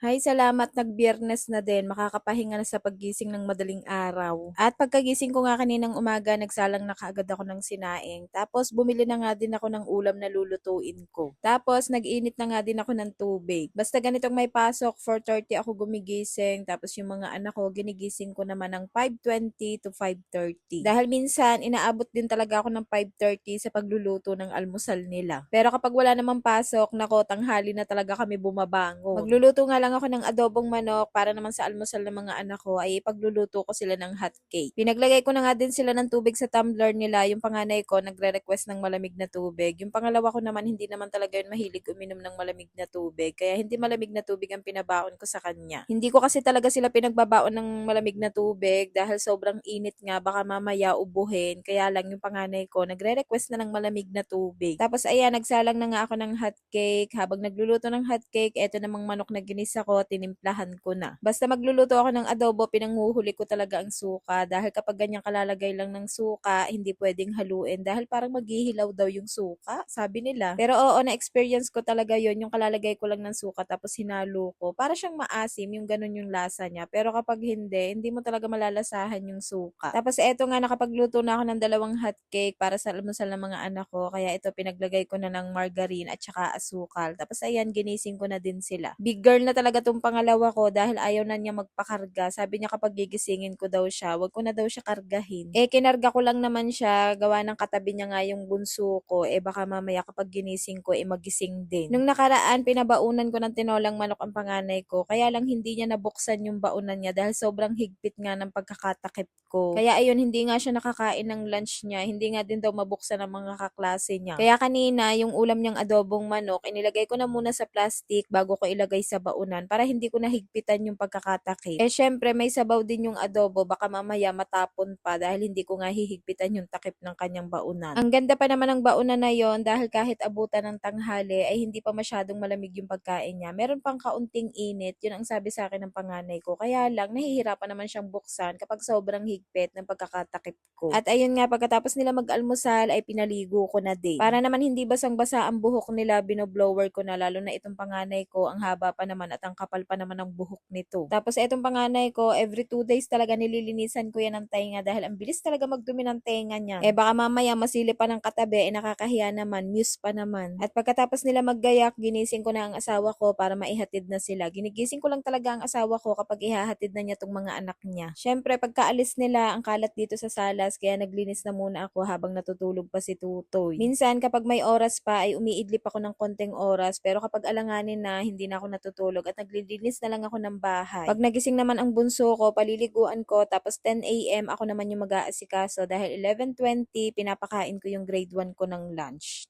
Hay, salamat nag-Biyernes na din, makakapahinga na sa paggising ng madaling araw. At pagkagising ko nga kaninang umaga, nagsalang na kaagad ako ng sinaing. Tapos bumili na nga din ako ng ulam na lulutuin ko. Tapos nag-init na nga din ako ng tubig. Basta ganitong may pasok, 4:30 ako gumigising. Tapos yung mga anak ko, ginigising ko naman ng 5:20 to 5:30. Dahil minsan, inaabot din talaga ako ng 5:30 sa pagluluto ng almusal nila. Pero kapag wala namang pasok, nako, tanghali na talaga kami bumabangon. Magluluto nga lang ako ng adobong manok para naman sa almusal ng mga anak ko ay ipagluluto ko sila ng hot cake. Pinaglagay ko na nga din sila ng tubig sa tumbler nila. Yung panganay ko nagre-request ng malamig na tubig. Yung pangalawa ko naman hindi naman talaga yun mahilig uminom ng malamig na tubig. Kaya hindi malamig na tubig ang pinabaon ko sa kanya. Hindi ko kasi talaga sila pinagbabaon ng malamig na tubig dahil sobrang init nga baka mamaya ubuhin. Kaya lang yung panganay ko nagre-request na ng malamig na tubig. Tapos ayan, nagsalang na nga ako ng hot cake. Habang nagluluto ng hot cake, eto namang manok na ginisa ko, tinimplahan ko na. Basta magluluto ako ng adobo, pinanghuhuli ko talaga ang suka dahil kapag ganyan kalalagay lang ng suka, hindi pwedeng haluin dahil parang maghihilaw daw yung suka, sabi nila. Pero oo, na-experience ko talaga yon, yung kalalagay ko lang ng suka tapos hinalo ko. Para siyang maasim, yung ganun yung lasa niya. Pero kapag hindi mo talaga malalasahan yung suka. Tapos eto nga, nakapagluto na ako ng dalawang hot cake para sa almusal ng mga anak ko. Kaya ito, pinaglagay ko na ng margarine at saka asukal. Tapos ayan, ginising ko na din sila. Big girl na talaga tong pangalawa ko dahil ayaw na niya magpakarga. Sabi niya kapag gigisingin ko daw siya, wag ko na daw siya kargahin. Kinarga ko lang naman siya, gawa ng katabi niya nga yung bunso ko. Baka mamaya kapag ginising ko, magising din. Nung nakaraan, pinabaunan ko ng tinolang manok ang panganay ko. Kaya lang hindi niya nabuksan yung baunan niya dahil sobrang higpit nga ng pagkakatakip ko. Kaya ayun, hindi nga siya nakakain ng lunch niya. Hindi nga din daw mabuksan ng mga kaklase niya. Kaya kanina, yung ulam niyang adobong manok, inilagay ko na muna sa plastic bago ko ilagay sa baunan para hindi ko nahigpitan yung pagkakatakip. Syempre, may sabaw din yung adobo. Baka mamaya matapon pa dahil hindi ko nga hihigpitan yung takip ng kanyang baunan. Ang ganda pa naman ng baunan na yon dahil kahit abutan ng tanghali ay hindi pa masyadong malamig yung pagkain niya. Meron pang kaunting init. Yun ang sabi sa akin ng panganay ko. Kaya lang, nahihirapan naman siyang buksan kapag sobrang higpit ng pagkakatakip ko. At ayun nga, pagkatapos nila mag-almusal ay pinaligo ko na din. Para naman hindi basang-basa ang buhok nila, binoblower ko na, lalo na itong panganay ko, ang haba pa naman at ang kapal pa naman ng buhok nito. Tapos itong panganay ko, every 2 days talaga nililinisan ko yan ng tenga dahil ang bilis talaga magdumi ng tenga niya. Baka mamaya masili pa ng katabi, nakakahiya naman, muse pa naman. At pagkatapos nila maggayak, ginising ko na ang asawa ko para maihatid na sila. Ginigising ko lang talaga ang asawa ko kapag ihahatid na niya tong mga anak niya. Syempre, pagkaalis nila, ang kalat dito sa salas, kaya naglinis na muna ako habang natutulog pa si Tutoy. Minsan, kapag may oras pa, ay umiidlip ako ng konting oras, pero kapag alanganin na, hindi na ako natutulog at naglilinis na lang ako ng bahay. Pag nagising naman ang bunso ko, paliliguan ko, tapos 10 AM ako naman yung mag-aasikaso dahil 11:20 pinapakain ko yung grade 1 ko ng lunch.